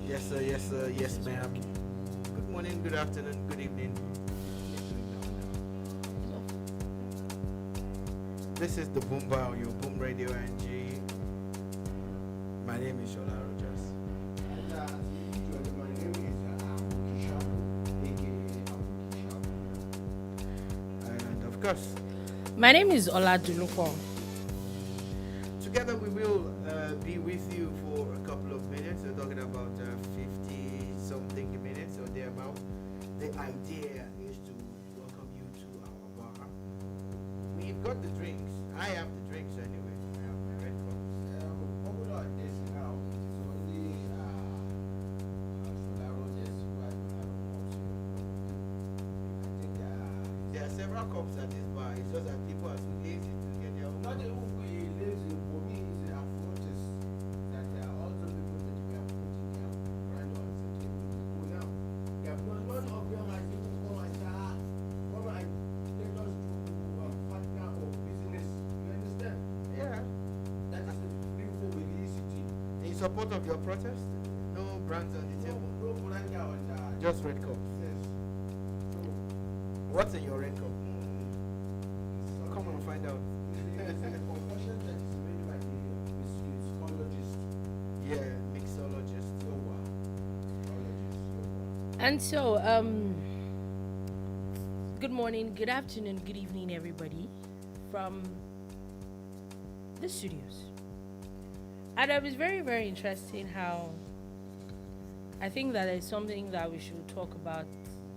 Yes, sir, yes, ma'am. Good morning, good afternoon, good evening. This is the Boomba on your Boom Radio NG. My name is Shola Rogers. And as usual, my name is Kishaku, aka And of course, My name is Oladulupo. together we will be with you for a couple of minutes. We're talking about 50 something minutes or thereabout. The idea is to welcome you to our bar. We've got the drinks. I have the drinks anyway. I have my red cups. popular this now. It is only Shola Rogers who I don't know. I think There are several cups at this bar. It's just that people are so lazy to get their own. not even lazy for me. Is I've noticed that there are also people that we are putting their brand on the table. Oh, now, there are none of them are even come and say, come and let us do partner or business. You understand? Yeah. That is the free for publicity. In support of your protest, no brands on the table. No brand on that. Just red cups. Yes. So, What's in your red cup? Come on, find out. it's a concussion that is made by the musicologist. Yeah, mixologist. And so, good morning, good afternoon, good evening, everybody, from the studios. And it was very, very interesting how I think that is something that we should talk about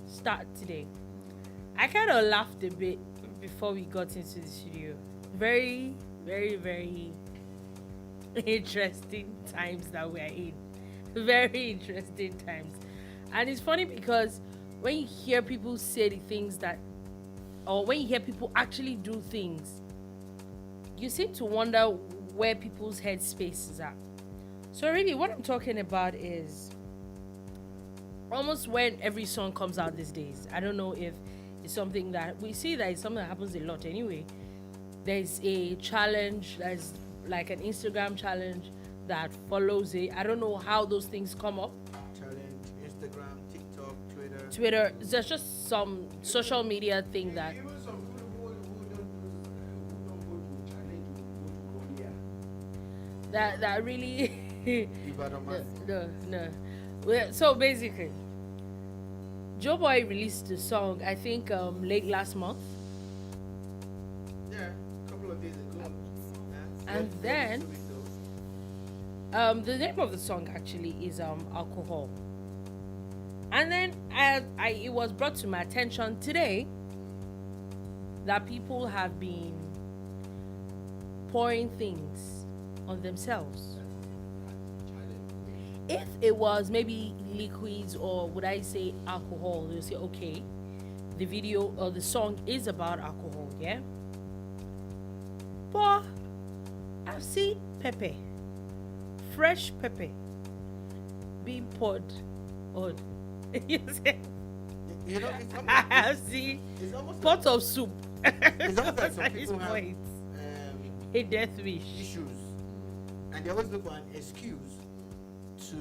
start today. I kind of laughed a bit before we got into the studio. Very, very, very interesting times that we're in. Very interesting times. And it's funny because when you hear people say the things that, or when you hear people actually do things, you seem to wonder where people's headspace is at. So really what I'm talking about is almost when every song comes out these days. I don't know if it's something that we see that it's something that happens a lot anyway. There's a challenge, there's like an Instagram challenge that follows it. I don't know how those things come up. Challenge, Instagram, TikTok, Twitter. Twitter, there's just some social media thing that Even some people who don't go to challenge, who go to Korea. that really Ibadan man. no. Well, so basically, Joeboy released the song I think late last month, Yeah, a couple of days ago. Yeah. and Yeah, then 2 weeks ago. the name of the song actually is Alcohol. And then it was brought to my attention today that people have been pouring things on themselves. If it was maybe liquids or would I say alcohol, they'll say, okay, the video or the song is about alcohol, yeah? But I've seen pepper, fresh pepper, being poured on. You see? You know, it's I almost, have seen it's almost pot of soup. it's almost like some At this people have point, um, a death wish. issues, and they always look for an excuse to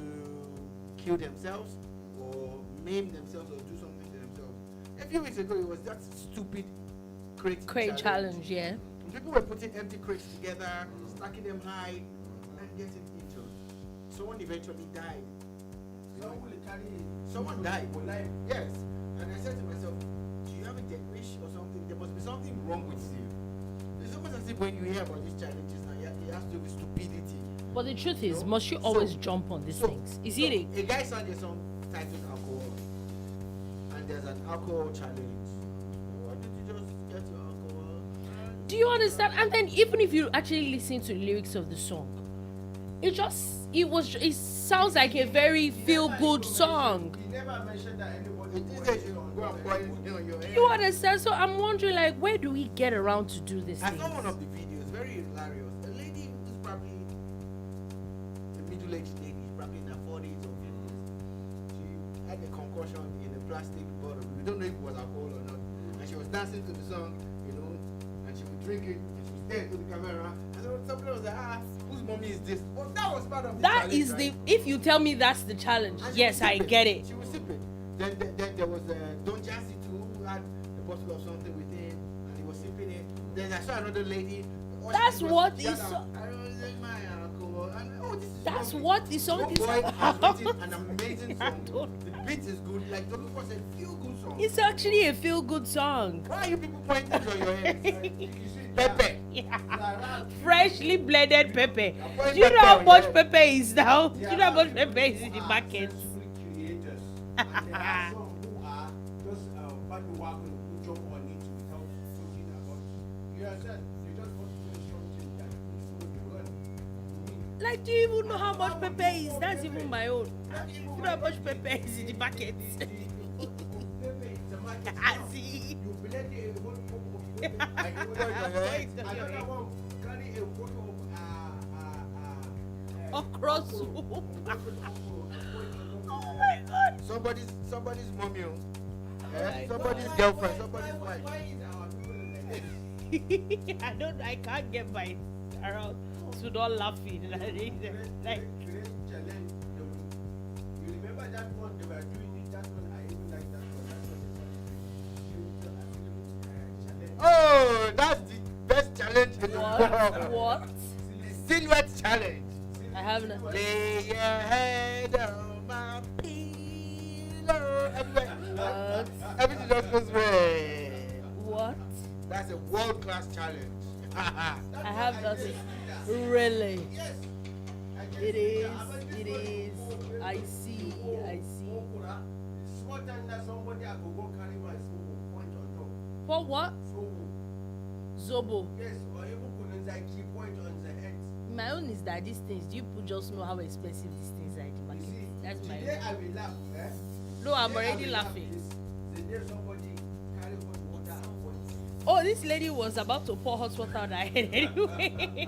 kill themselves or maim themselves or do something to themselves. A few weeks ago, it was that stupid crate Challenge, yeah. And people were putting empty crates together, stacking them high, and getting injured. Someone eventually died. Some will carry Someone died. for life. Yes. And I said to myself, do you have a death wish or something? There must be something wrong with you. It's almost as if when you hear about these challenges now, it has to do with stupidity. But the truth is, No? must you So- always jump on these things? Is it a guy sang a song titled Alcohol, and there's an alcohol challenge. Why don't you just get your alcohol? Do you understand? And then even if you actually listen to the lyrics of the song, it sounds like a very feel good song. He never mentioned that anybody. It is that you go and pour it on your head. You understand? So I'm wondering, like, where do we get around to do this I thing? saw one of the videos, very hilarious. A lady who's probably a middle-aged lady, probably in her 40s or 50s. She had a concussion in a plastic bottle. We don't know if it was alcohol or not. And she was dancing to the song, and she would drink it, and she was there to the camera. And so somebody was like, whose mommy is this? Oh, that was part of the That challenge, is right? if you tell me that's the challenge, And she yes, was I sipping. get it. She was sipping. Then there was Don Jazzy too, who had a bottle of something with him, and he was sipping it. Then I saw another lady. all she That's did was what she had is a- so- I don't like my alcohol. And, oh, this is That's lovely. what the song is Joeboy has about. written an amazing I song. don't- The beat is good. Like Joeboy was a feel good song. It's actually a feel good song. Why are you people pointing on your heads? You see, Pepe. Yeah. Freshly blended pepper. putting Do you know how pepper on much your pepper is now? Do there you know how much are pepper is people in the who are market? sensory creators, and there are some who are just bandwagon who jump on it without thinking about it. You understand? They just want to do something that is going to run. Like, do you even know how much pepper is? That's even my own. Do you know how much pepper is in the market? I see. You blend it in one cup of pepper. I put it on your head. Another one carry a bottle of Okra soup. oh Oh my god. Somebody's mommy. Oh. my Somebody's God. girlfriend. Somebody's wife. Why is our people like this? I can't get my around to not laughing. Like, Today's challenge, you remember that one they were doing it, that one I even like that one. That one Oh, that's the best challenge in the world. what? Silhouette challenge. I have no. Lay your head on my pillow. What? Everything just goes well. What? That's a world-class challenge. I have nothing. Really? Yes. It is. It is. I see. I see. Small time that somebody I go go carry my soul point on top. For what? So Zobo. yes, or even Kununzai key point on the head. My own is that these things, you people just know how expensive these things are in the You market. see, That's my today own. I will laugh. Eh? No, I'm Today I already will laugh laughing. is the day somebody carry hot water and point. Oh, this lady was about to pour hot water on her head anyway.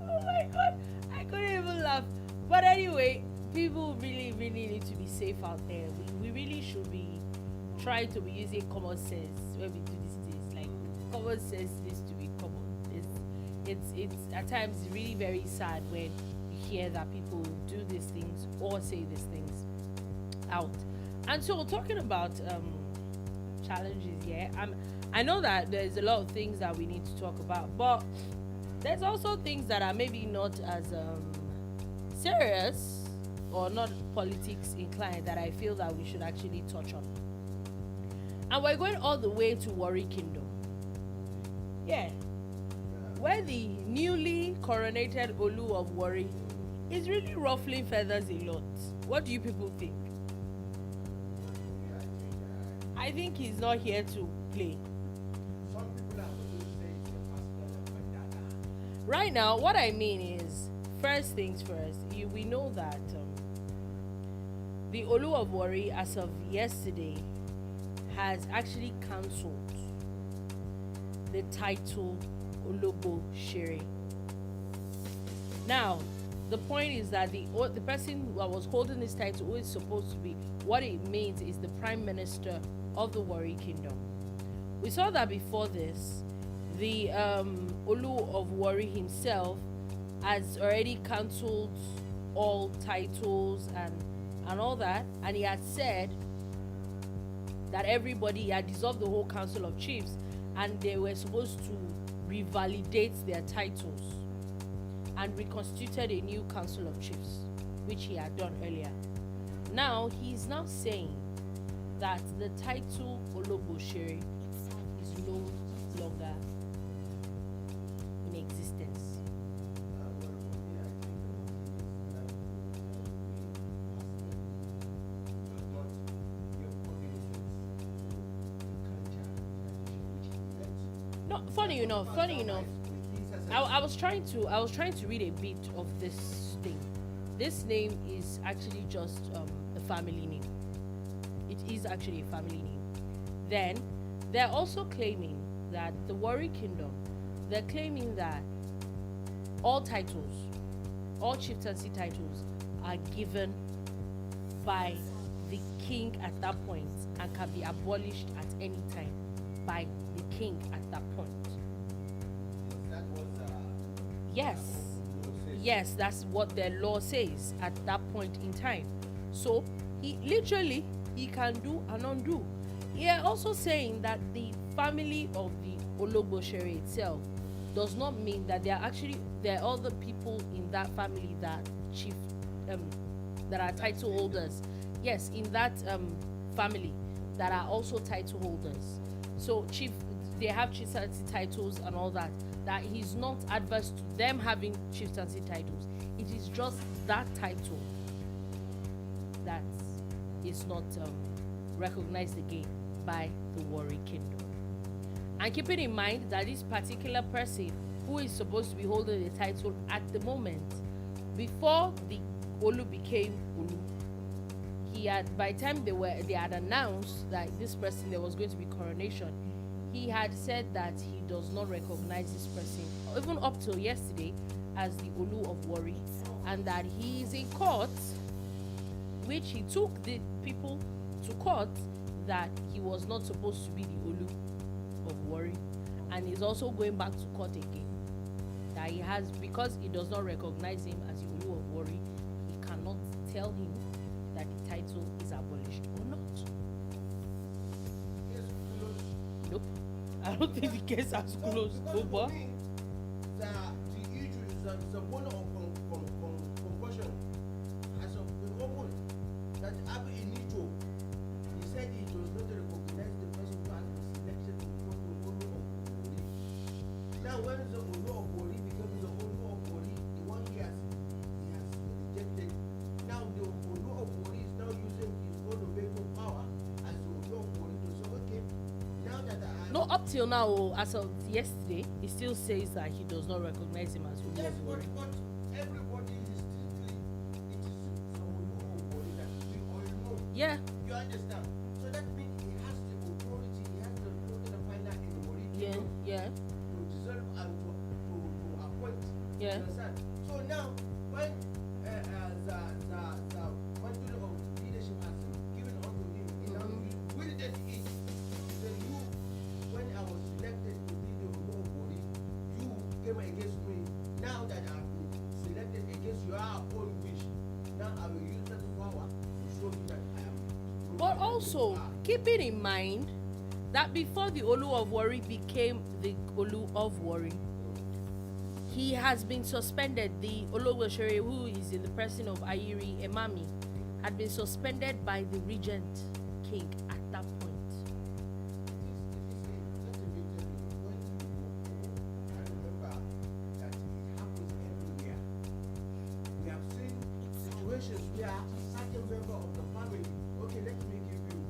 Oh my god, I couldn't even laugh. But anyway, people really, really need to be safe out there. We really should be trying to be using common sense when we do these things. Like, common sense needs to be common. It's at times really very sad when you hear that people do these things or say these things out. And so, talking about challenges, yeah, I know that there's a lot of things that we need to talk about, but there's also things that are maybe not as serious or not politics inclined that I feel that we should actually touch on. And we're going all the way to Warri Kingdom. Yeah. Where the newly coronated Olu of Warri is really ruffling feathers a lot. What do you people think? I think he's not here to play. Some people are going to say it's a personal vendetta. Right now, what I mean is, first things first, we know that the Olu of Warri, as of yesterday, has actually cancelled the title Ologbosere. Now, the point is that the person that was holding this title, who is supposed to be, what it means is the Prime Minister of the Warri Kingdom. We saw that before this, the Olu of Warri himself has already cancelled all titles and all that, and he had said that he had dissolved the whole Council of Chiefs, and they were supposed to revalidate their titles and reconstituted a new Council of Chiefs, which he had done earlier. Now he's now saying that the title Ologbosere is no longer in existence. No, funny enough, I was trying to read a bit of this thing. This name is actually just a family name. It is actually a family name. Then they're also claiming that the Warri Kingdom, they're claiming that all titles, all chieftaincy titles are given by the king at that point and can be abolished at any time by the king at that point. That was Yes, that's what the law says at that point in time. So he literally he can do and undo. Yeah, also saying that the family of the Ologbosere itself does not mean that there are other people in that family that chief that are title holders. Yes, in that family that are also title holders. So they have chieftaincy titles and all that. That he's not adverse to them having chieftaincy titles. It is just that title that is not recognized again by the Warri kingdom. And keeping in mind that this particular person who is supposed to be holding the title at the moment, before the Olu became Olu, by the time they had announced that this person there was going to be coronation, he had said that he does not recognize this person, even up till yesterday, as the Olu of Warri, and that he is in court, which he took the people to court that he was not supposed to be the Olu of Warri, and he's also going back to court again. That he has, because he does not recognize him as the Olu of Warri, he cannot tell him that the title is abolished or not. Nope. I don't think the case has closed. Because for me, the issue is that the bone of concussion has been opened. That Abu Inito, he said he does not recognize the person who has been selected to become the Olu of Warri. Now, when the Olu of Warri becomes the Olu of Warri, the one he has rejected. Now, the Olu of Warri is now using his own veto power as the Olu of Warri to say, okay, now that I have. No, up till now, as of yesterday, he still says that he does not recognize him as Olu Yes, of Warri. but everybody is strictly, it is the Olu of Warri that we all know. Yeah. You understand? So that means he has the authority, he has the final in the Warri Yeah. kingdom Yeah. to dissolve and to appoint. Yeah. You understand? So now, when the mantle of leadership has been given unto him, he now wielded it. So you, when I was selected to be the Olu of Warri, you came against me. Now that I have been selected against your own wish, now I will use that power to show you that I am. But also, keeping in mind that before the Olu of Warri became the Olu of Warri, he has been suspended. The Ologbosere, who is in the person of Ayiri Emami, had been suspended by the regent king at that point. Situations where certain member of the family, okay, let me give you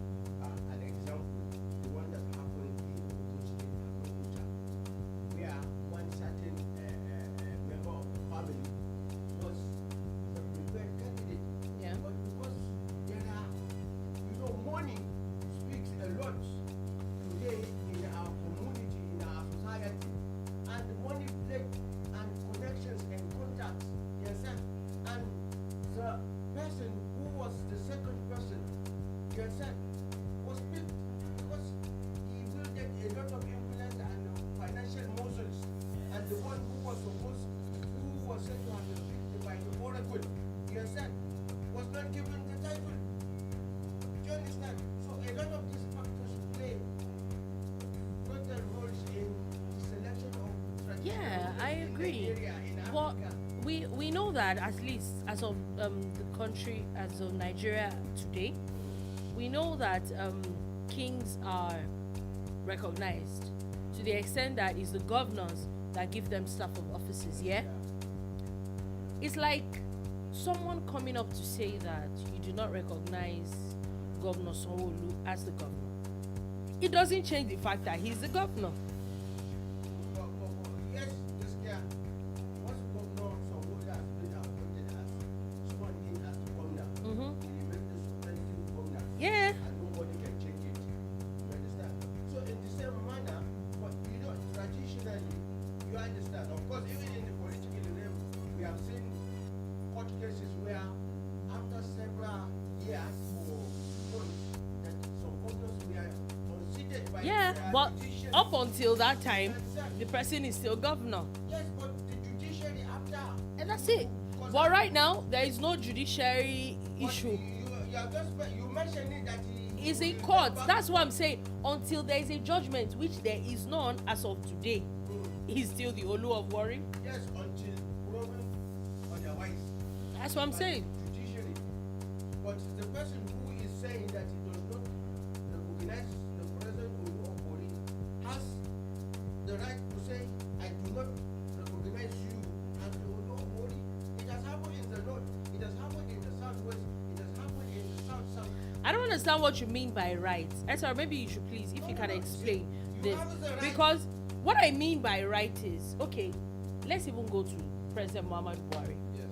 an example, the one that happened in Ogoja, where one certain member of the family was the preferred candidate. Yeah. But because there are, money speaks a lot today in our community, in our society, and money play and connections and contacts, yes, sir. And the person who was the second person, you understand, was picked because he wielded a lot of influence and financial muscles. And the one who was said to have been picked by the oracle, you understand, was not given the title. Do you understand? So a lot of these factors play greater roles in the selection of strategic Yeah, rulers I in agree. Nigeria, in But Africa. we know that, at least as of the country, as of Nigeria today, we know that kings are recognized to the extent that it's the governors that give them staff of offices. Yeah, it's like someone coming up to say that you do not recognize Governor Sanwo-Olu as the governor. It doesn't change the fact that he's the governor. Yes, this guy, once Governor Sanwo-Olu has been appointed as sworn in as the governor, Mm-hmm. he made the superintendent governor, Yeah. and nobody can change it. You understand? So in the same manner, but traditionally, you understand. Of course, even in the political realm, we have seen court cases where after several years or months, that some governors were considered by Yeah, the but judiciary. up until that time, the person is still governor. Yes, but the judiciary That's it. But right now, there is no judiciary issue. You mentioned it that It's in court. That's what I'm saying. Until there is a judgment, which there is none as of today, he's still the Olu of Warri. Yes, until proven otherwise. That's what I'm saying. Judiciary. But the person who is saying that he does not recognize the present Olu of Warri has the right to say, I do not recognize you as the Olu of Warri. It has happened in the north, it has happened in the southwest, it has happened in the south. I don't understand what you mean by right. Esther, maybe you should please, if you can explain this. have the right. Because what I mean by right is, okay, let's even go to President Muhammad Buhari. Yes.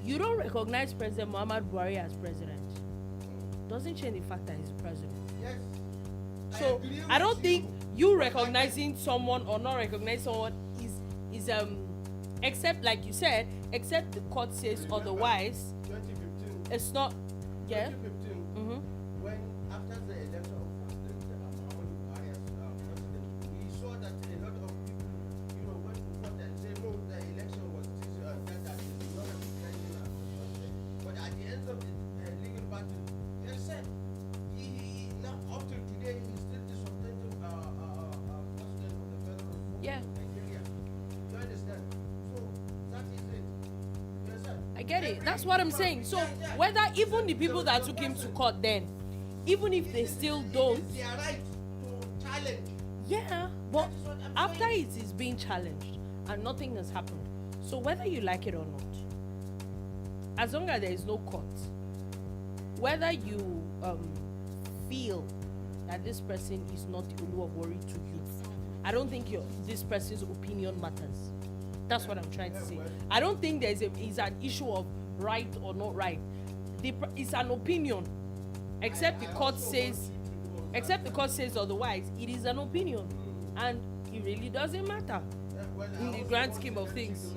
You don't recognize President Muhammad Buhari as president. Doesn't change the fact that he's the president. Yes. So I don't think you recognizing someone or not recognizing someone is except, like you said, except the court says otherwise. 2015. It's not. Yeah. 2015. When after the election of President Muhammadu Buhari as president, we saw that a lot of people, went to court and said no, the election was this that is not recognizing as president. But at the end of the legal battle, they said he now up till today he's still the substantive president of the Federal Republic Yeah. of Nigeria. You understand? So that is it. You understand? I get it. That's what I'm saying. So whether even the people that took him to court then, even if they still don't, It's their right to challenge. yeah, but That is what I'm after saying. it is being challenged and nothing has happened, so whether you like it or not, as long as there is no court, whether you feel that this person is not the Olu of Warri to you, I don't think this person's opinion matters. That's what I'm trying to say. I don't think it's an issue of right or not right. It's an opinion. Except the court says otherwise, it is an opinion, and it really doesn't matter in the grand scheme of things.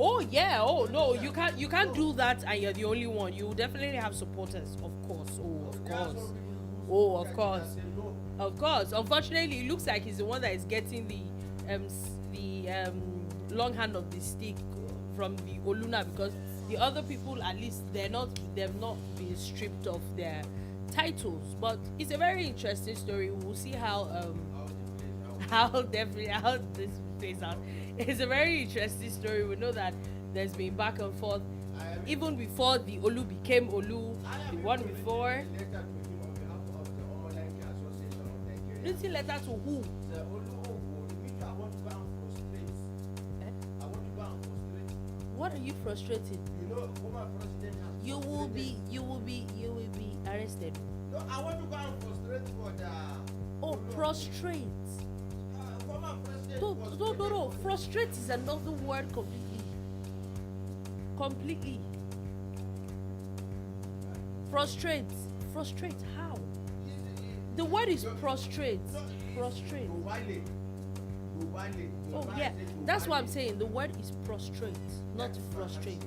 Oh yeah, oh no, you can't do that and you're the only one. You definitely have supporters, of course. Of course. Unfortunately, it looks like he's the one that is getting the long hand of the stick from the Oluna, because the other people, at least they've not been stripped of their titles. But it's a very interesting story. We'll see how this plays out. It's a very interesting story. We know that there's been back and forth even before the Olu became Olu, the one before. Written letter to who? The Olu of Warri, which I want to go and frustrate. I want to go and frustrate. What are you frustrating? You know, former president has You will be arrested. No, I want to go and frustrate for the. Oh, prostrate. Former president. No. Frustrate is another word completely. Frustrate. How? The word is prostrate. Prostrate. Oh yeah, that's what I'm saying. The word is prostrate, not frustrate.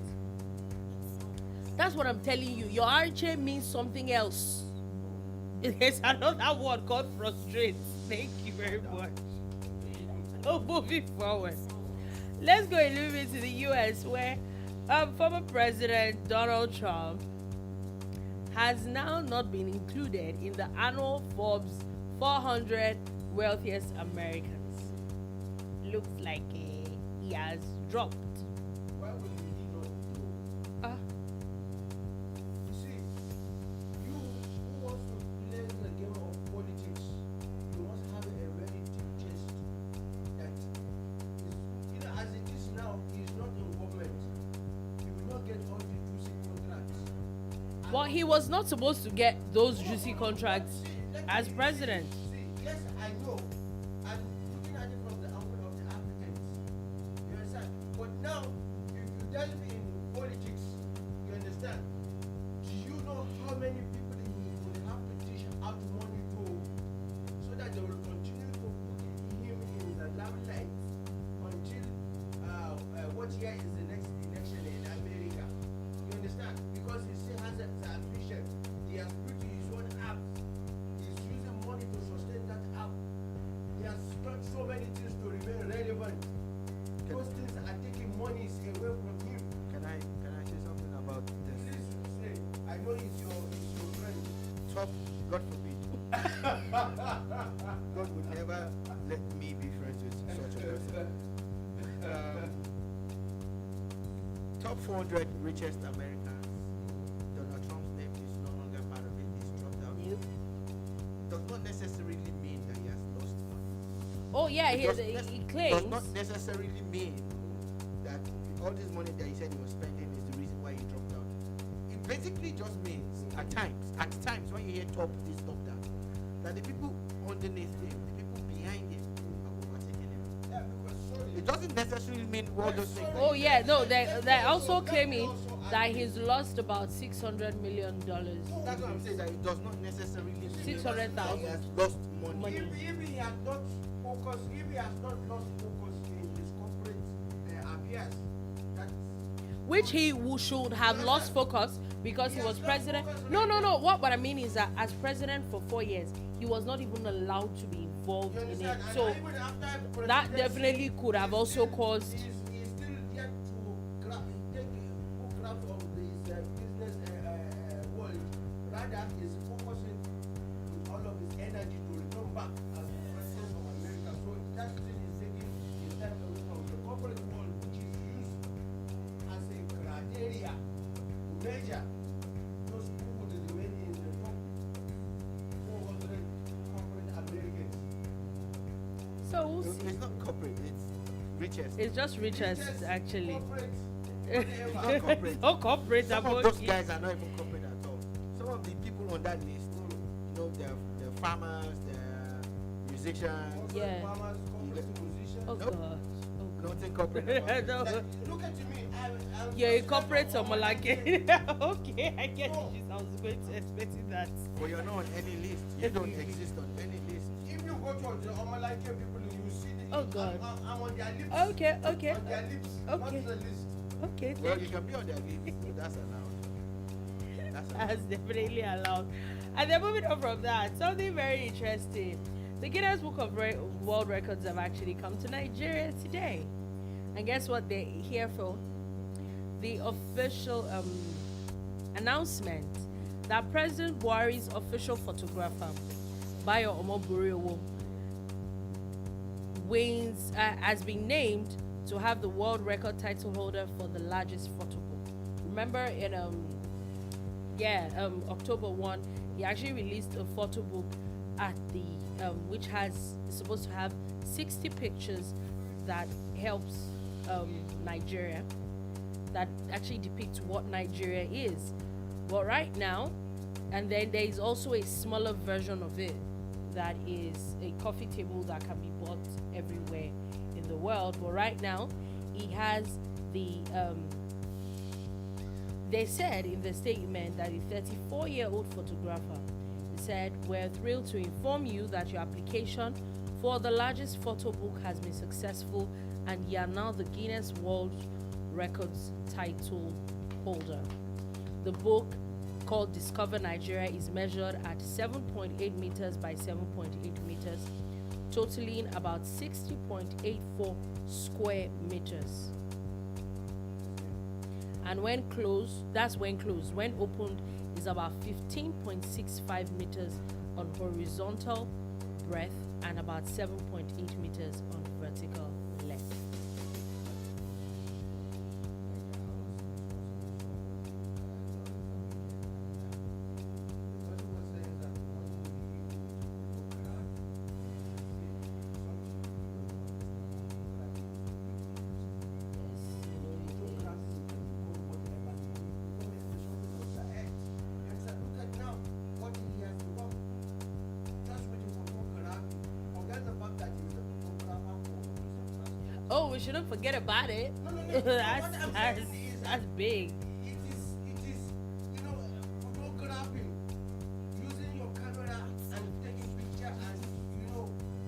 That's what I'm telling you. Your RJ means something else. There's another word called frustrate. Thank you very much. So moving forward, let's go a little bit to the US, where former President Donald Trump has now not been included in the annual Forbes 400 wealthiest Americans. Looks like he has dropped. Why would he not? You see, you who wants to play the game of politics, you must have a very deep chest that is, as it is now, he is not in government. He will not get all the juicy contracts. Well, he was not supposed to get those juicy contracts as president. See, yes, I know. I'm looking at it from the angle of the applicants. You understand? But now, if you delve in politics, you understand? Do you know how many people he will have to dish out money to so that they will continue to put him in the limelight until what year is the next election in America? You understand? Because he still has the ambition. He has put his own app. He's using money to sustain that app. let me be friends with such a person. Top 400 richest Americans. Donald Trump's name is no longer part of it. He's dropped out. Nope. Does not necessarily mean that he has lost money. Oh yeah, It he does claims. not necessarily mean that all this money that he said he was spending is the reason why he dropped out. It basically just means at times when you hear top this, top that, that the people underneath him, the people behind him are overtaking him. Yeah, because sorry. It doesn't necessarily mean all those things. Oh yeah, no, they're also claiming that he's lost about $600 million. That's what I'm saying, that it does not necessarily mean 600,000. that he has lost money. Money. If he has not focused, if he has not lost focus in his corporate affairs, that's Which he should have lost focus because he was president. No. What I mean is that as president for 4 years, he was not even allowed to be involved you in it. understand. And So even after that presidency, definitely could have he's also still- caused. He's still yet to take full grasp of this business world. Rather, he's focusing with all of his energy to return back as the president of America. So that thing is taking his time away from the corporate world, which is used as a criteria to measure those who would remain in the top 400 corporate Americans. So we'll see. It's not corporate, it's richest. It's just richest Richest actually. corporate, It's whatever. not corporate. No corporate Some of about those it. guys are not even corporate at all. Some of the people on that list, you know, they're farmers, they're musicians, Yeah. Farmers, corporate positions. Oh Nope. god. nothing corporate about it. No. Look at me. I'm Yeah, you president corporate of someone like it. Omoboriowo. Okay, I get No. it. I was going to expecting that. But you're not on any list. You don't exist on any list. If you go to the Omalake people, you will see the. Oh, God. I'm on their lips. Okay. On their lips. Okay. Not the list. Okay, Well, thank you can be on their list. So that's allowed. That's allowed. That's definitely allowed. And then moving on from that, something very interesting. The Guinness Book of World Records have actually come to Nigeria today. And guess what they're here for? The official announcement that President Buhari's official photographer, Bayo Omoboriowo, has been named to have the world record title holder for the largest photo book. Remember in October 1, he actually released a photo book at the which is supposed to have 60 pictures that helps Nigeria, that actually depicts what Nigeria is. But right now, and then there is also a smaller version of it that is a coffee table that can be bought everywhere in the world. But right now, he has the they said in the statement that the 34-year-old photographer said, "We're thrilled to inform you that your application for the largest photo book has been successful and you are now the Guinness World Records title holder." The book, called Discover Nigeria, is measured at 7.8 meters by 7.8 meters, totaling about 60.84 square meters. And when closed, when opened, is about 15.65 meters on horizontal breadth and about 7.8 meters on vertical length. Oh, we shouldn't forget about it. No. That's big. It is, photographing, using your camera and taking picture and,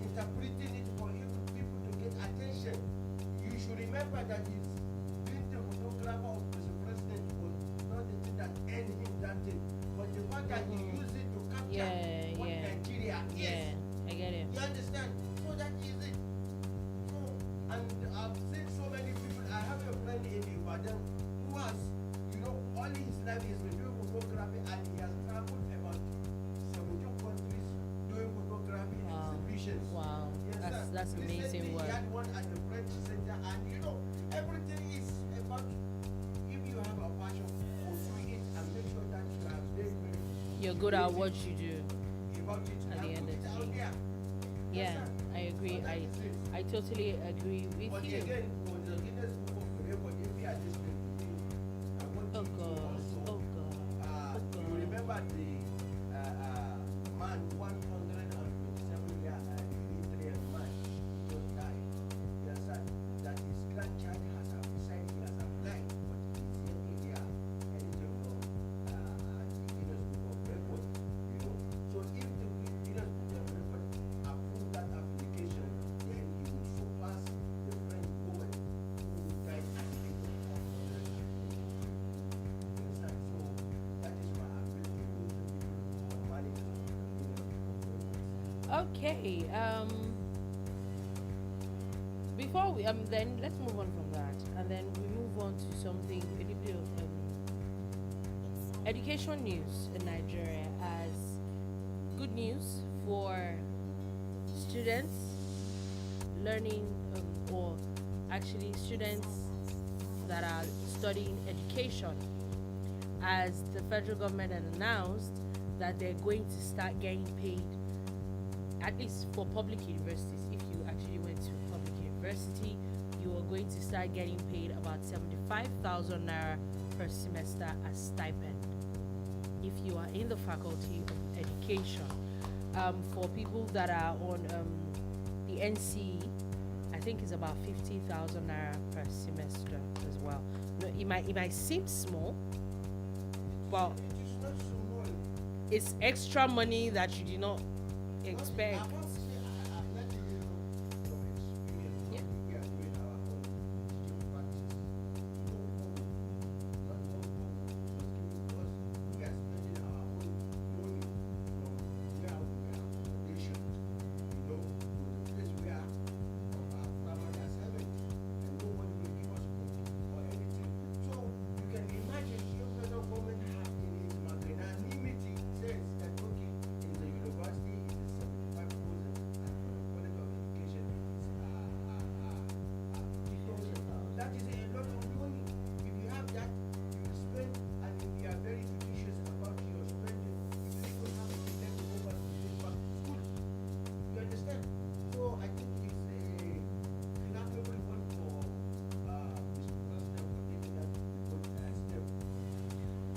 interpreting it for people to get attention. You should remember that being the photographer of the president was not the thing that earned him that thing, but the fact that he used it to capture what Nigeria is. Yeah, I get it. You understand? So that is it. So, and I've seen so many people. I have a friend in Ibadan who has, all his life he's been doing photography and he has traveled about 17 countries doing photography Wow. exhibitions. Wow. Yes, That's amazing Recently, work. he had one at the French Center, and you know, everything is about if you have a passion for doing it and make sure that you are very, very You're good at what you do. about it At the and end put of it the out day. there. Yeah, Yes, sir. I agree. So that is it. I totally agree with But you. again, for the Guinness Book of Record, if you are listening to me, I want Oh you to God. also, Oh God. Oh you God. remember the man, 127-year Eritrean man, just died. Yes, sir. That his grandchild has applied, he has applied, but he's yet to hear anything from the Guinness Book of Record, you know. So if the Guinness Book of Record approve that application, then he will surpass the French woman who died at the age of 100. Yes, sir. So that is my appeal to the managers of the Guinness Book of Records. Okay. Before we then let's move on from that, and then we move on to something a little bit of education news in Nigeria as good news for students learning or actually students that are studying education, as the federal government had announced that they're going to start getting paid, at least for public universities. If you actually went to public university, you are going to start getting paid about 75,000 naira per semester as stipend. If you are in the faculty of education, for people that are on the NCE, I think it's about 50,000 naira per semester as well. No, it might seem small, but It is not so small. it's extra money that you did not expect. I must say, I've let you know from experience. Yeah. We are doing our own teaching practice. No problem. Not no problem. Because we are spending our own money from where we are stationed, you know, to the place where of our primary assignment, and nobody will give us money or anything. So you can imagine if federal government have in its magnanimity says that okay, in the university it is 75,000 and for the college of education it is 50,000. That is a lot of money. If you have that, you will spend, and if you are very judicious about your spending, you will even have a time to go back to pay back to school. You understand? So I think it's a remarkable one for Mr. President for taking that good step.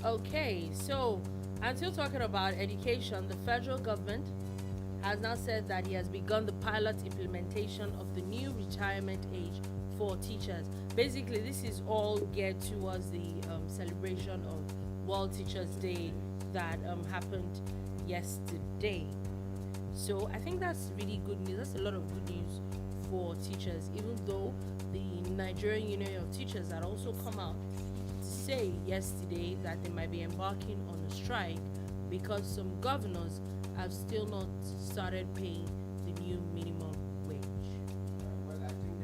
Okay, so until talking about education, the federal government has now said that he has begun the pilot implementation of the new retirement age for teachers. Basically, this is all geared towards the celebration of World Teachers Day that happened yesterday. So I think that's really good news. That's a lot of good news for teachers, even though the Nigerian Union of Teachers had also come out to say yesterday that they might be embarking on a strike because some governors have still not started paying the new minimum wage. Well, I think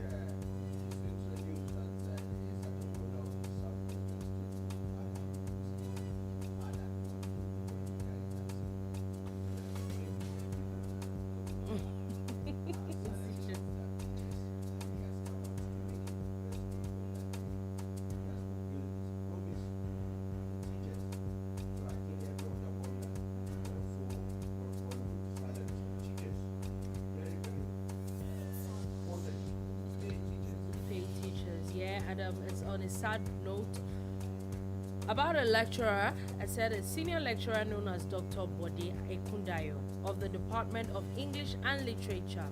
it's introduced that there is an owner of the Southwestern State and Pay teachers, yeah, and it's on a sad note about a lecturer. I said a senior lecturer known as Dr. Bode Ekundayo of the Department of English and Literature,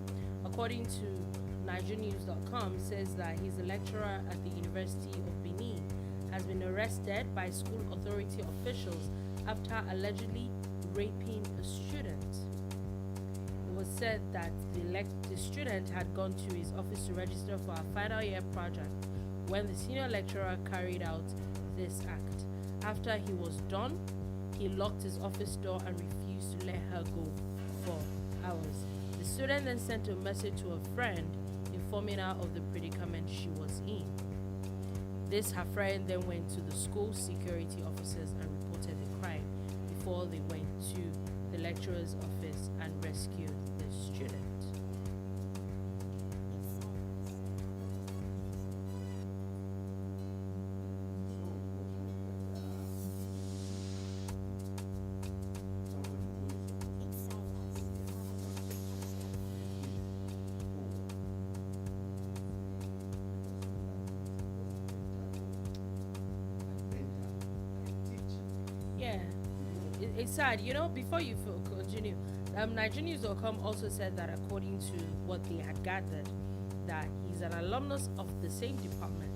according to NigerianNews.com, says that he's a lecturer at the University of Benin, has been arrested by school authority officials after allegedly raping a student. It was said that the student had gone to his office to register for a final year project when the senior lecturer carried out this act. After he was done, he locked his office door and refused to let her go for hours. The student then sent a message to a friend informing her of the predicament she was in. Her friend then went to the school security officers and reported the crime before they went to the lecturer's office and rescued the student. it's sad. Before you continue, Nigerian.com also said that according to what they had gathered, that he's an alumnus of the same department,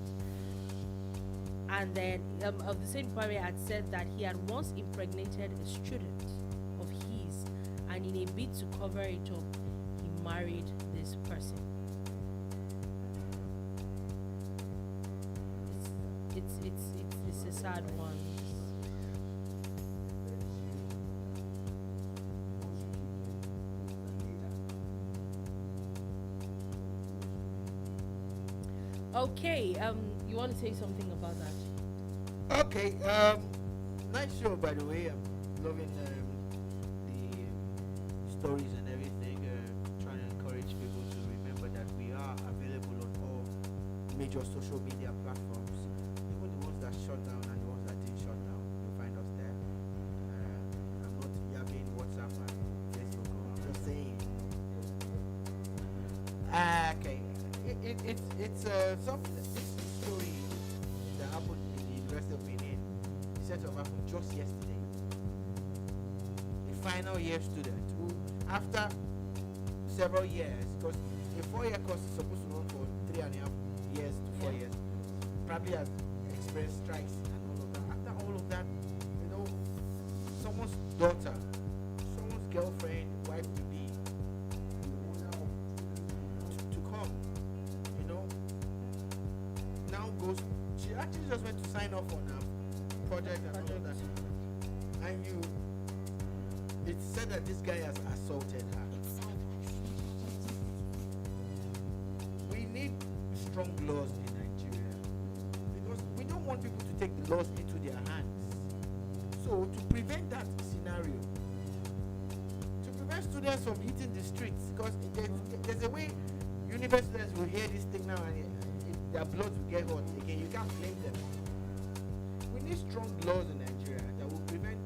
and then of the same department had said that he had once impregnated a student of his, and in a bid to cover it up, he married this person. It's a sad one. Okay, you want to say something about that? Okay, nice show, by the way. I'm loving the stories and everything. Trying to encourage people to remember that we are available on all major social media platforms, even the ones that shut down and the ones that didn't shut down. You'll find us there. I'm not yabbing WhatsApp and Facebook. I'm just saying. Okay, it's something. This story that happened in the University of Benin. It said to have happened just yesterday. A final year student who, after several years, because a 4-year course is supposed to run for 3.5 years to 4 years, probably has experienced strikes and all of that. After all of that, someone's daughter, someone's girlfriend, wife to be, to come, now goes. She actually just went to sign off on a project and all of that, and it's said that this guy has assaulted her. We need strong laws in Nigeria because we don't want people to take the laws into their hands. So to prevent that scenario, to prevent students from hitting the streets, because there's a way Uniben students will hear this thing now and their blood will get hot again. You can't blame them. We need strong laws in Nigeria that will prevent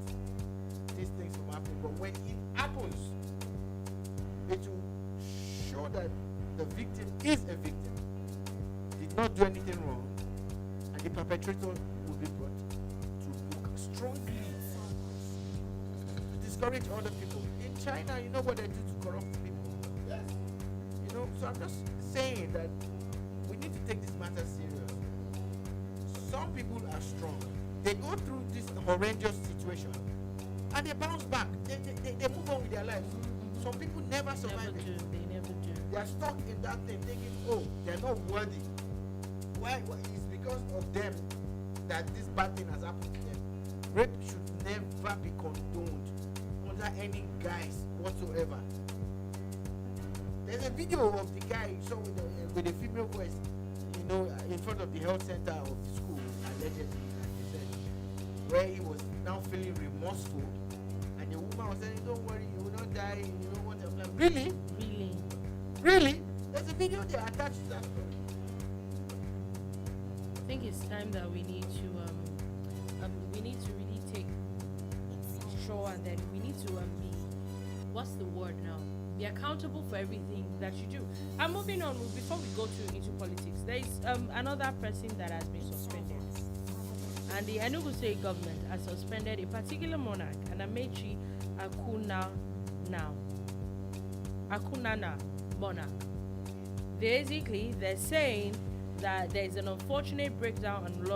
these things from happening. But when it happens, it will show that the victim is a victim, did not do anything wrong, and the perpetrator will be brought to book strongly to discourage other people. In China, you know what they do to corrupt people. Yes. So I'm just saying that we need to take this matter serious. Some people are strong. They go through this horrendous situation and they bounce back. They move on with their lives. Some people never survive it. They never do. They are stuck in that thing thinking, oh, they're not worthy. Why? It's because of them that this bad thing has happened to them. Rape should never be condoned under any guise whatsoever. There's a video of the guy with a female voice, in front of the health center of the school, allegedly, like you said, where he was now feeling remorseful, and the woman was saying, "Don't worry, you will not die. You don't want to." Like, really? Really? There's a video there attached to that story. I think it's time that we need to really take control, and then we need to be, what's the word now? Be accountable for everything that you do. And moving on, before we go into politics, there is another person that has been suspended, and the Enugu State government has suspended a particular monarch, an Amechi Akunana monarch. Basically, they're saying that there is an unfortunate breakdown on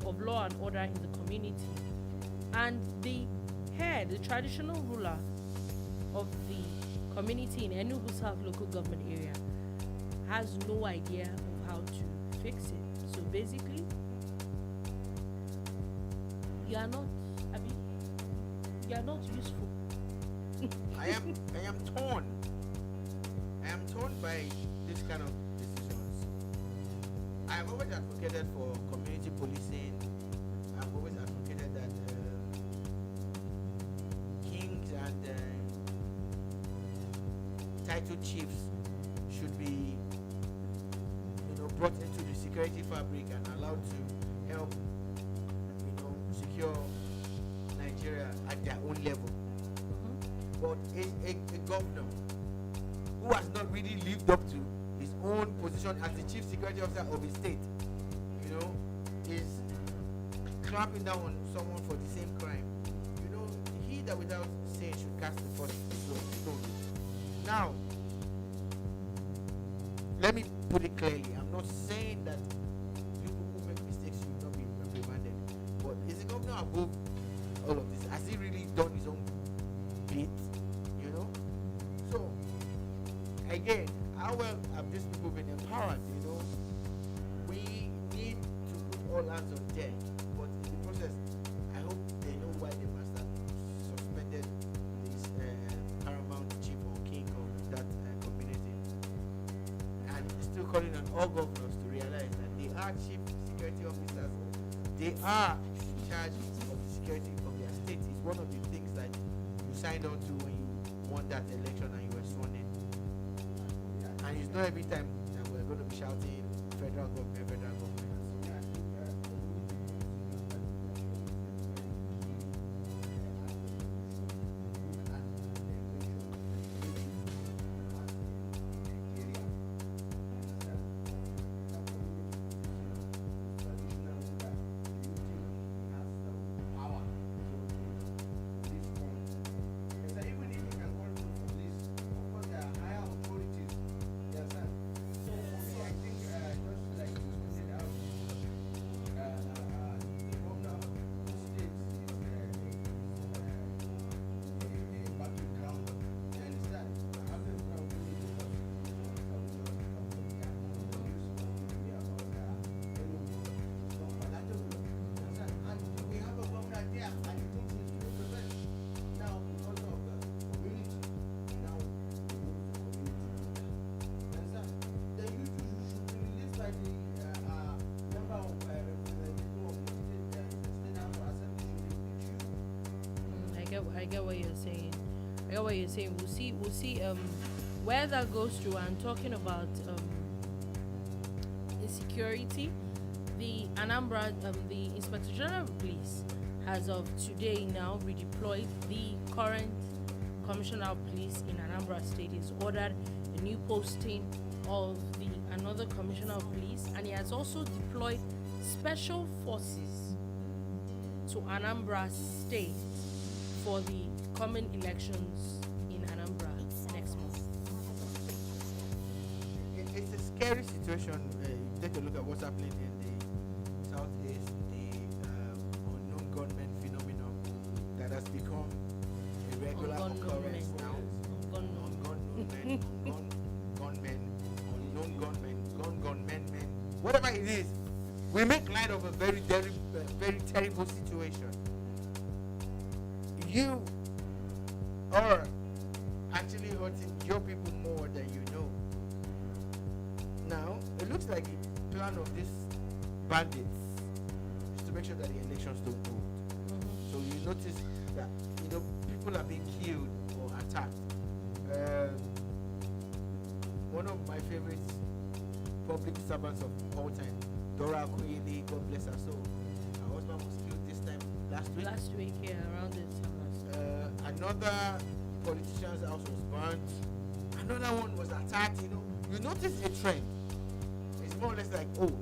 of law and order in the community, and the traditional ruler of the community in Enugu South local government area has no idea of how to fix it. So basically, you are not useful. I am torn. I am torn by this kind of decisions. I have always advocated for community policing. I've always advocated that kings and title chiefs should be, brought into the security fabric and allowed to help, secure Nigeria at their own level. But a governor who has not really lived up to his own position as the chief security officer of his state, is clamping down on someone for the same crime. He that without saying should cast the first stone. Now, let me put it clearly. I'm not saying that people who make mistakes should not be reprimanded, but is the governor above all of this? Has he really done his own bit? You know. So again, how well have these people been empowered? You know, we need to put all hands on deck, but in the process, I hope they know why they must have suspended this paramount chief or king of that community, and still calling on all governors to realize that they are chief security officers. They are in charge of the security of their state. It's one of the things that you signed on to when you won that election and you were sworn in. And it's not every time that we're going to be shouting federal government, federal government. I get what you're saying. I get what you're saying. We'll see where that goes to. And talking about insecurity, the Anambra, the Inspector General of Police has of today now redeployed the current Commissioner of Police in Anambra State. He's ordered a new posting of another Commissioner of Police, and he has also deployed special forces to Anambra State for the coming elections in Anambra next month. It's a scary situation. Take a look at what's happening in the southeast, the unknown gunmen phenomenon that has become a regular occurrence now. Gunmen, whatever it is, we make light of a very terrible situation. You are actually hurting your people more than you know. Now, it looks like the plan of these bandits is to make sure that the elections don't hold. Mm-hmm. So you notice that people are being killed or attacked. One of my favorite public servants of all time, Dora Akuyele, God bless her soul. Her husband was killed this time last week. Last week, yeah, around this time. Another politician's house was burnt. Another one was attacked. You notice a trend. It's more or less like, oh,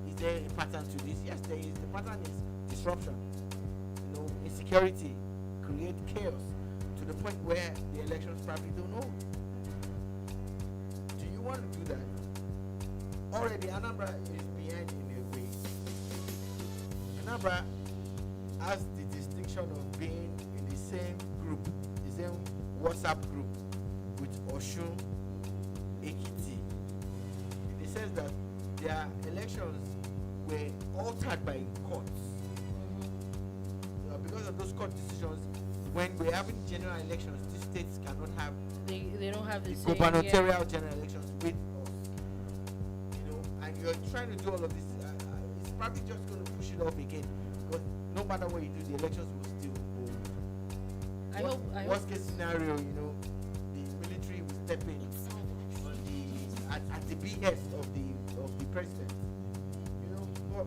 is there a pattern to this? Yes, there is. The pattern is disruption. Insecurity, create chaos to the point where the elections probably don't hold. Do you want to do that? Already, Anambra is behind in a way. Anambra has the distinction of being in the same group, the same WhatsApp group with Osun, Ekiti. In the sense that their elections were altered by courts. Because of those court decisions, when we're having general elections, these states cannot have they don't have the gubernatorial general elections with us. And you're trying to do all of this. It's probably just going to push it off again, because no matter what you do, the elections will still hold. Worst case scenario, the military will step in on at the behest of the president. But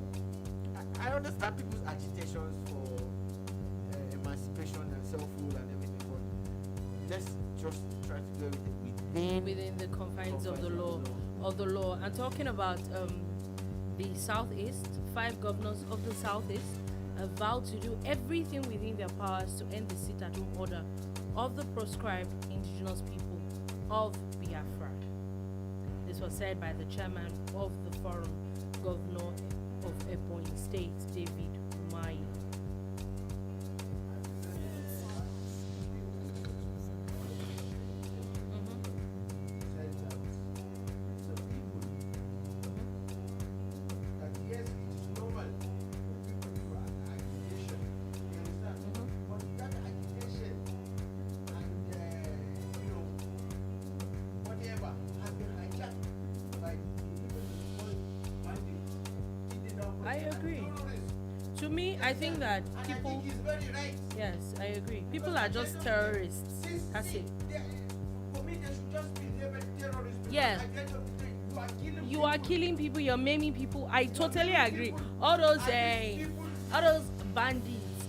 I understand people's agitations for emancipation and self-rule and everything, but let's just try to do everything within the confines of the law. And talking about the Southeast, 5 governors of the Southeast vowed to do everything within their powers to end the sit-at-home order of the proscribed indigenous people of Biafra. This was said by the chairman of the forum, Governor of Ebonyi State, David Umahi. I agree. To me, I think that people. he's very right. Yes, I agree. People are just terrorists. That's it. For me, they should just be labeled terrorists. Because Yeah. at the end of the day, You are killing people. You're maiming people. I totally agree. All those bandits,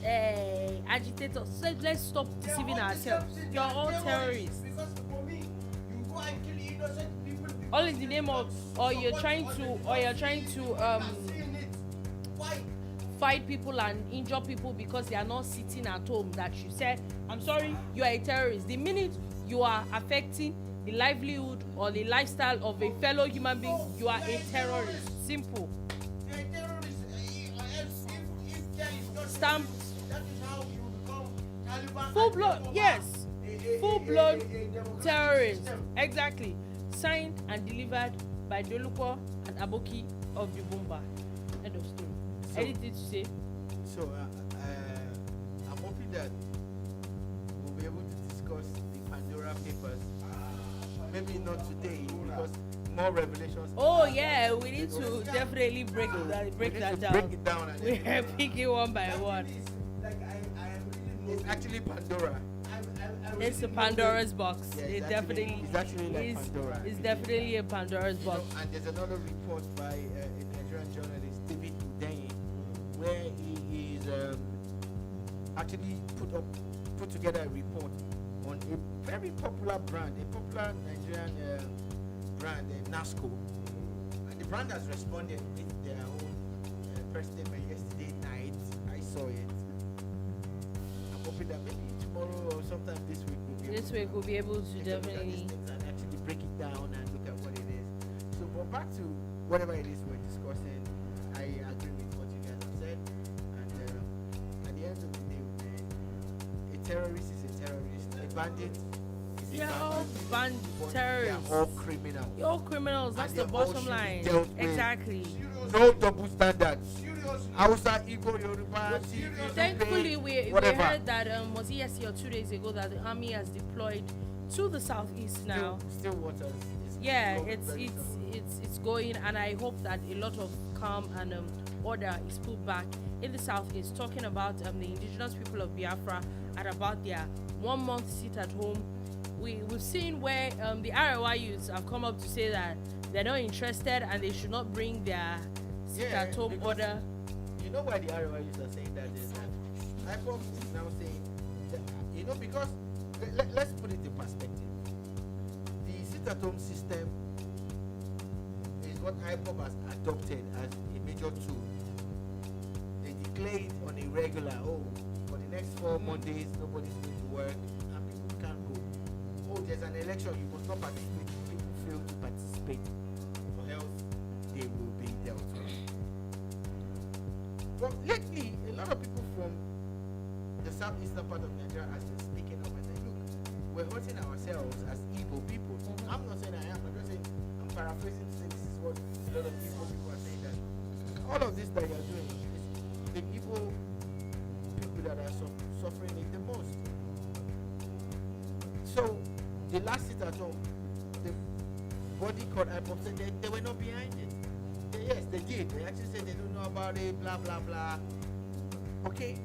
agitators. So let's stop deceiving ourselves. You're all terrorists. Because for me, you go and kill innocent people. All in the name of, or you're trying to Why? fight people and injure people because they are not sitting at home. That you said, I'm sorry, you are a terrorist. The minute you are affecting the livelihood or the lifestyle of a fellow human being, you are a terrorist. Simple. They are terrorists. If there is not Stamp. that is how you become Taliban. Full and blood, become yes. a Full blood democratic terrorist. system. Exactly. Signed and delivered by Joluko and Aboki of the Bumba. End of story. So- Anything to say? So I'm hoping that we'll be able to discuss the Pandora papers. Maybe not today because more revelations. Oh yeah, we need to definitely break that We need to down. break it down. And We are picking one by That one. thing is, like, I am really it's actually Pandora. I'm It's a really Pandora's box. Yeah, It it's definitely actually like is. Pandora. It's definitely a Pandora's You know, box. and there's another report by a Nigerian journalist, David Udenye, where he is actually put together a report on a very popular brand, a popular Nigerian brand, NASCO. And the brand has responded with their own press statement yesterday night. I saw it. I'm hoping that maybe tomorrow or sometime this week This week we'll be able to take a look at these definitely. things and actually break it down and look at what it is. So, but back to whatever it is we're discussing, I agree with what you guys have said. And at the end of the day, man, a terrorist is a terrorist. A bandit is a You're all bandit. But terrorists. They are all criminals. You're all criminals. That's And the they're all bottom should be line. dealt with. Exactly. Seriously. No double standards. Seriously. Hausa, Igbo, Yoruba, But TV, seriously. Thankfully, we whatever. heard that was it yesterday or 2 days ago that the army has deployed to the southeast now. Still waters. Yeah, going it's very it's well. it's going, and I hope that a lot of calm and order is put back in the southeast. Talking about the indigenous people of Biafra and about their 1 month sit at home. We've seen where the ROI youths have come up to say that they're not interested and they should not bring their sit at home because order. You know why the ROIs are saying that is that IPOB is now saying that, you know, because let's put it in perspective. The sit-at-home system is what IPOB has adopted as a major tool. They declare it on a regular, for the next 4 Mondays, nobody's going to work and people can't go. Oh, there's an election, you must not participate. People fail to participate or else they will be dealt with. But lately, a lot of people from the southeastern part of Nigeria has been speaking up and saying, look, we're hurting ourselves as Igbo people. I'm not saying I am, I'm just saying, I'm paraphrasing to say this is what a lot of Igbo people are saying, that all of this that you're doing is the Igbo people that are suffering it the most. So, the last sit at home, the body called IPOB said they were not behind it. Yes, they did. They actually said they don't know about it, blah, blah, blah. Okay?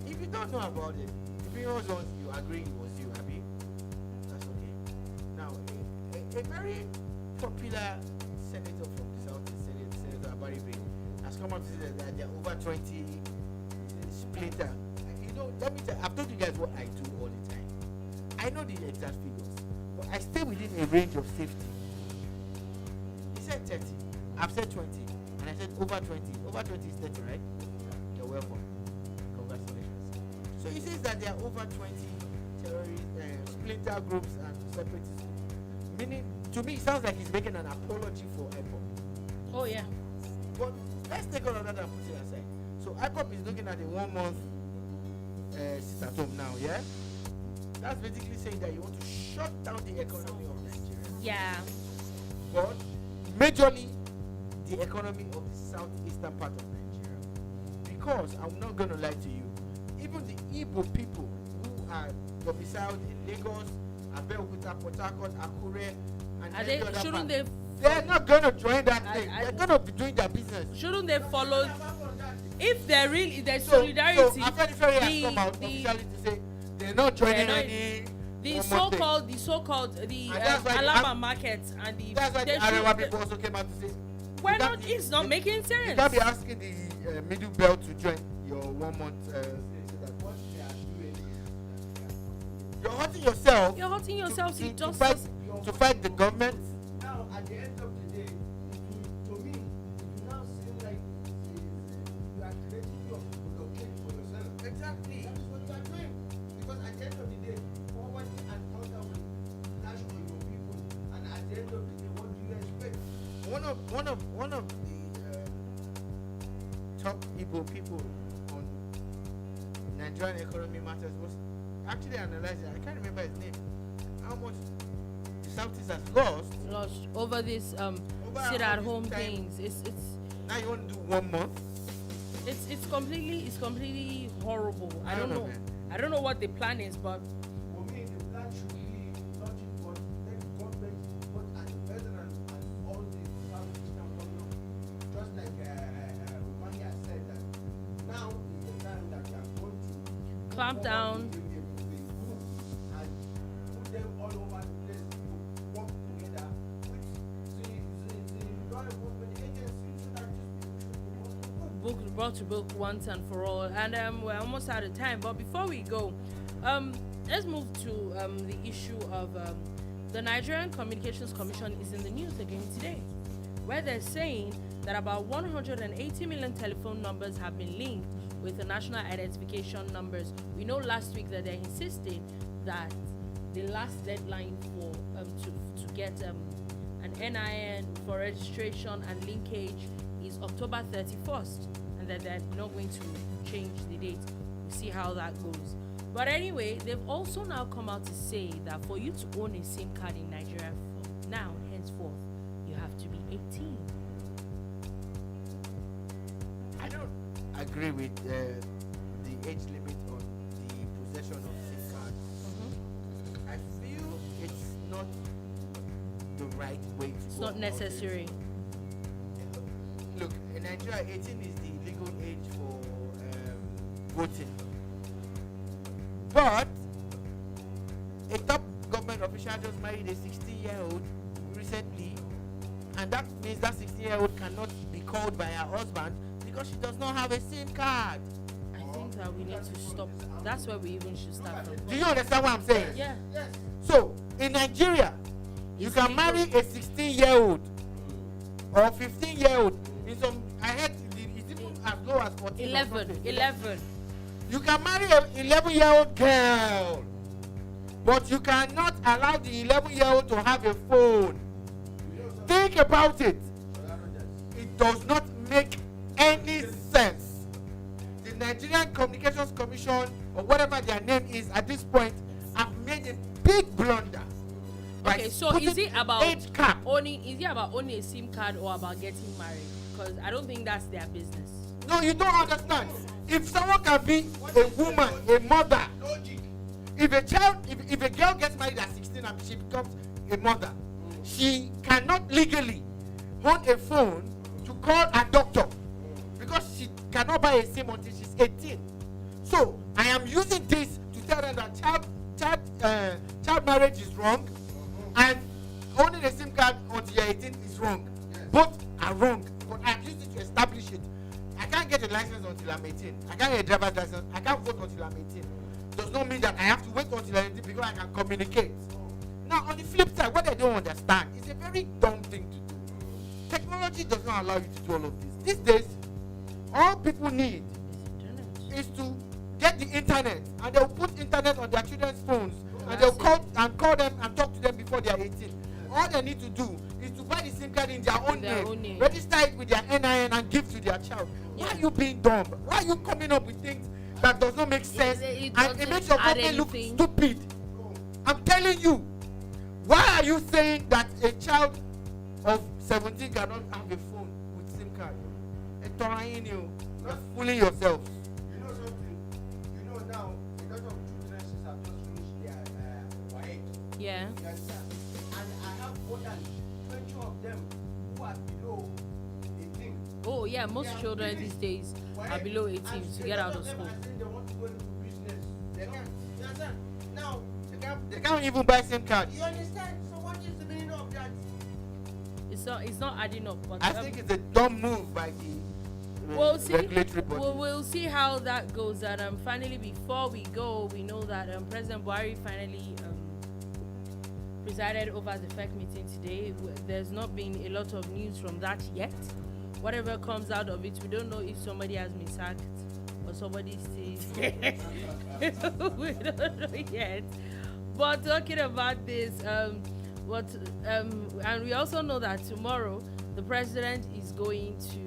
If you don't know about it, the previous ones you agree it was you, Abby. That's okay. Now, a very popular senator from the Southeast, Senator Abaribe, has come out to say that there are over 20 splitter. You know, let me tell you, I've told you guys what I do all the time. I know the exact figures, but I stay within a range of safety. He said 30. I've said 20, and I said over 20. Over 20 is 30, right? Yeah, welcome. Congratulations. So he says that there are over 20 terrorist splinter groups and separatists. Meaning, to me, it sounds like he's making an apology for IPOB. Oh yeah. But let's take all of that and put it aside. So IPOB is looking at a 1 month sit at home now, yeah? That's basically saying that you want to shut down the economy of Nigeria. Yeah. But majorly the economy of the southeastern part of Nigeria. Because I'm not going to lie to you, even the Igbo people who are domiciled in Lagos, Abeokuta, Port Harcourt, Akure, and Are they, every other shouldn't part, they they're not going to join that thing. They're going to be doing their business. shouldn't they follow if there really if there's So solidarity? Afenifere has come out officially to say they're not joining not- any. the one more thing. so-called the And that's why the Alaba market and the That's why the they Arewa should- people also came out to say we're you not can't- it's not you- making you sense. can't be asking the middle belt to join your 1 month. So that what they are doing is You're hurting yourself. You're hurting yourself. to, It to, just fight, to fight the government. now at the end of the day, to me, it will now seem like you are creating your blockade for yourself. Exactly. That is what you are doing. Because at the end of the day, poverty and hunger will clash on your people. And at the end of the day, what do you expect? One of the top Igbo people on Nigerian economy matters was actually analyzing. I can't remember his name. How much the Southeast has lost over this over sit all at this home time. things. Now you want to do 1 month? It's completely horrible. I don't know, man. I don't know what the plan is, but For me, the plan should be nothing but let government, both at the federal and all the southeastern government, just like Romania said that now is the time that they are going to clamp down. the group and put them all over the place to work together with the law enforcement agencies so that these people should be Book brought to book once and for all, and we're almost out of time. But before we go, let's move to the issue of the Nigerian Communications Commission is in the news again today, where they're saying that about 180 million telephone numbers have been linked with the national identification numbers. We know last week that they insisted that the last deadline for to get an NIN for registration and linkage is October 31st, and that they're not going to change the date. We'll see how that goes. But anyway, they've also now come out to say that for you to own a SIM card in Nigeria from now henceforth, you have to be 18. I don't agree with the age limit on the possession of SIM cards. I feel it's not the right way to It's go not about it. necessary. Look, in Nigeria, 18 is the legal age for voting. But a top government official just married a 16-year-old recently, and that means that 16-year-old cannot be called by her husband because she does not have a SIM card. I think that we need to stop. That's where we even should start from. Do you understand what I'm saying? Yeah. Yes. So, in Nigeria, you It's can legal. marry a 16-year-old or 15-year-old. In some, I heard it's even as low as 14. or 11. something. 11. You can marry an 11-year-old girl, but you cannot allow the 11-year-old to have a phone. Think about it. It does not make any sense. The Nigerian Communications Commission, or whatever their name is at this point, have made a big blunder. by Okay, so is putting it about age cap. owning? Is it about owning a SIM card or about getting married? Because I don't think that's their business. No, you don't understand. If someone can be a woman, a mother, Logic. if a child, if a girl gets married at 16 and she becomes a mother, she cannot legally own a phone to call a doctor because she cannot buy a SIM until she's 18. So I am using this to tell them that child marriage is wrong, and owning a SIM card until you're 18 is wrong. Both are wrong. But I have used it to establish it. I can't get a license until I'm 18. I can't get a driver's license. I can't vote until I'm 18. Does not mean that I have to wait until I'm 18 because I can communicate. Now, on the flip side, what I don't understand is a very dumb thing to do. Technology does not allow you to do all of this. These days, all people need is to get the internet, and they'll put internet on their children's phones, and they'll call them and talk to them before they are 18. All they need to do is to buy the SIM card in their own name, register it with their NIN, and give to their child. Why are you being dumb? Why are you coming up with things that does not make sense, and it makes your government look stupid? I'm telling you. Why are you saying that a child of 17 cannot have a phone with SIM card? You're fooling yourself. You know something? You know now, a lot of children have just finished their WAEC. Yeah. You understand? And I have more than 20 of them who are below 18. Oh yeah, most children these days are below 18 to get out of school. I think they want to go into business. They can't. You understand? Now, They can't even buy SIM card. you understand? So what is the meaning of that? It's not adding up. But I think it's a dumb move by the regulatory body. We'll see how that goes. And finally, before we go, we know that President Buhari finally presided over the FEC meeting today. There's not been a lot of news from that yet. Whatever comes out of it, we don't know if somebody has been sacked or somebody stays. We don't know yet. But talking about this, and we also know that tomorrow the president is going to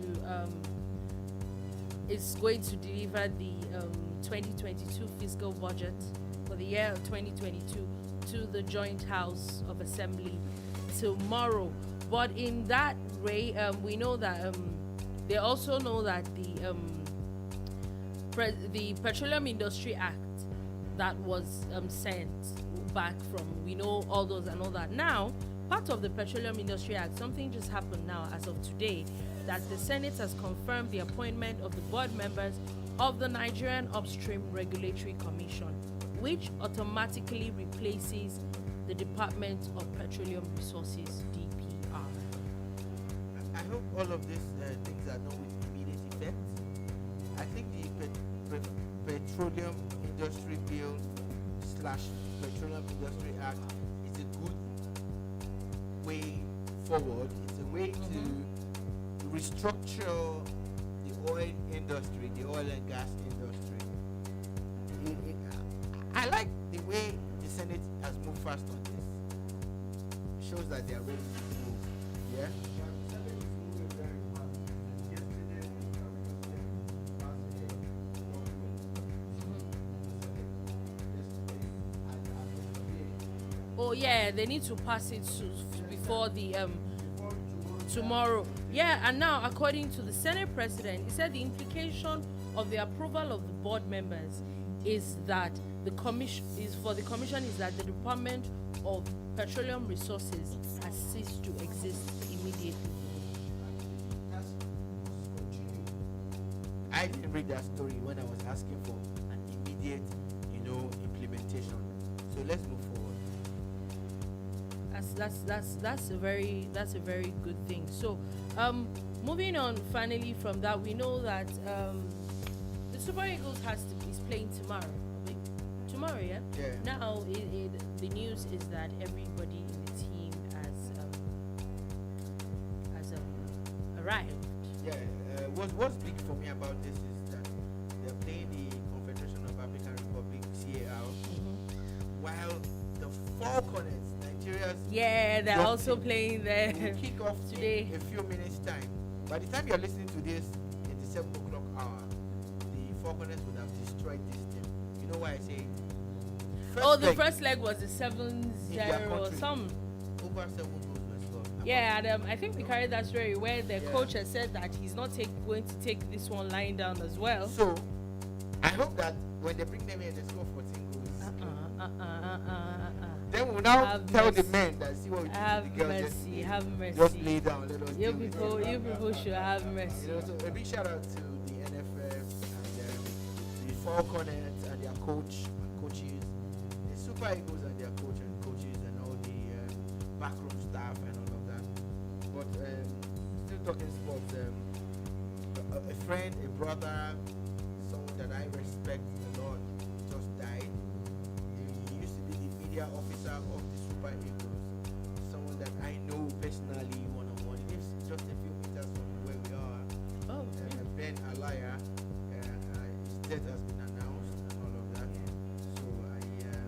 deliver the 2022 fiscal budget for the year of 2022 to the Joint House of Assembly tomorrow. But in that way, we know that they also know that the Petroleum Industry Act that was sent back from, we know all those and all that. Now, part of the Petroleum Industry Act, something just happened now as of today, that the Senate has confirmed the appointment of the board members of the Nigerian Upstream Regulatory Commission, which automatically replaces the Department of Petroleum Resources, DPR. I hope all of these things are done with immediate effect. I think the Petroleum Industry Bill / Petroleum Industry Act is a good way forward. It's a way to restructure the oil industry, the oil and gas industry. I like the way the Senate has moved fast on this. It shows that they are ready to move. Yeah? Oh yeah, they need to pass it before the tomorrow. Yeah, and now according to the Senate president, he said the implication of the approval of the board members is that the commission is that the Department of Petroleum Resources has ceased to exist immediately. I didn't read that story when I was asking for an immediate, implementation. So let's move forward. That's a very good thing. So, moving on finally from that, we know that the Super Eagles is playing tomorrow. Tomorrow, yeah. Yeah. Now, the news is that everybody in the team has arrived. Yeah. What's big for me about this is that they're playing the Confederation of African Republics CAR, while the Falconers, Nigeria's. Yeah, they're also playing there. Will kick off today. in a few minutes time. By the time you're listening to this in the 7 o'clock hour, the Falconers would have destroyed this team. You know why I say it? The first leg was a 7-0 or some. Over 7 goals were scored. Yeah, and I think we carried that story where the coach has said that he's not going to take this one lying down as well. So, I hope that when they bring them here, they score 14 goals. Then we'll now tell the men that see what we do to the girls. Have mercy. Just lay down. Let us You people should have mercy. So a big shout out to the NFF and the Falconers and their coach and coaches, the Super Eagles and their coach and coaches, and all the backroom staff and all of that. But still talking sports, a friend, a brother, someone that I respect a lot just died. He used to be the media officer of the Super Eagles, someone that I know personally one-on-one. He lives just a few meters from where we are. Oh, Ben Alaya, his debt has been